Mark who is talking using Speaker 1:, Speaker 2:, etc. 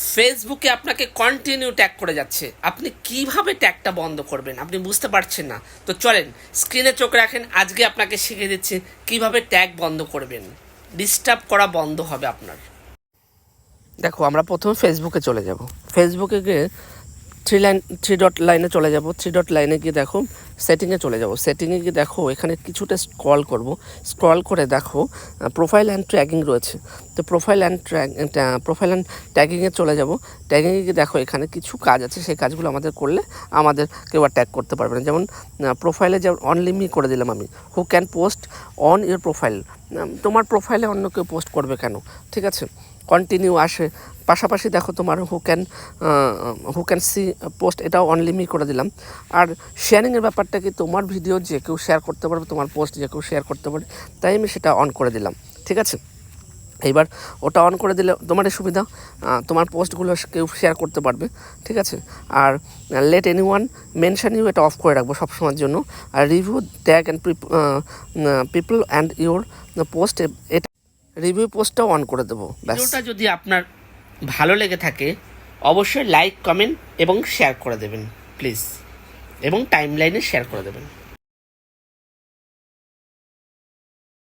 Speaker 1: ফেসবুকে আপনাকে continue tag করে যাচ্ছে, আপনি কিভাবে ট্যাগটা বন্ধ করবেন আপনি বুঝতে পারছেন না। তো চলেন স্ক্রিনে চোখ রাখেন, আজকে আপনাকে শিখিয়ে দিচ্ছি কিভাবে ট্যাগ বন্ধ করবেন, ডিস্টার্ব করা বন্ধ হবে আপনার। দেখো আমরা প্রথমে ফেসবুকে চলে যাব। ফেসবুকে গিয়ে থ্রি ডট লাইনে চলে যাব। থ্রি ডট লাইনে গিয়ে দেখো সেটিংয়ে চলে যাব। সেটিংয়ে গিয়ে দেখো এখানে কিছুটা স্ক্রল করব। স্ক্রল করে দেখো প্রোফাইল অ্যান্ড ট্র্যাকিং রয়েছে। তো প্রোফাইল অ্যান্ড ট্যাগিংয়ে চলে যাব। ট্যাগিংয়ে গিয়ে দেখো এখানে কিছু কাজ আছে, সেই কাজগুলো আমাদের করলে আমাদের কেউ আর ট্যাগ করতে পারবে না। যেমন প্রোফাইলে যেমন অনলিমি করে দিলাম আমি, who can post on your profile. তোমার প্রোফাইলে অন্য কেউ পোস্ট করবে কেন, ঠিক আছে। কন্টিনিউ আসে, পাশাপাশি দেখো তোমার হু ক্যান সি পোস্ট, এটাও অনলিমি করে দিলাম। আর শেয়ারিংয়ের ব্যাপারটা কি, তোমার ভিডিও যে কেউ শেয়ার করতে পারবে, তোমার পোস্ট যে কেউ শেয়ার করতে পারবে, তাই আমি সেটা অন করে দিলাম, ঠিক আছে। এইবার ওটা অন করে দিলে তোমারই সুবিধা, তোমার পোস্টগুলো কেউ শেয়ার করতে পারবে, ঠিক আছে। আর let anyone mention you, এটা অফ করে রাখবো সবসময়ের জন্য। আর review tag and people and your post, এটা রিভিউ পোস্টটাও অন করে দেবো। ভিডিওটা যদি আপনার ভালো লেগে থাকে অবশ্যই লাইক, কমেন্ট এবং শেয়ার করে দেবেন প্লিজ, এবং টাইমলাইনে শেয়ার করে দেবেন।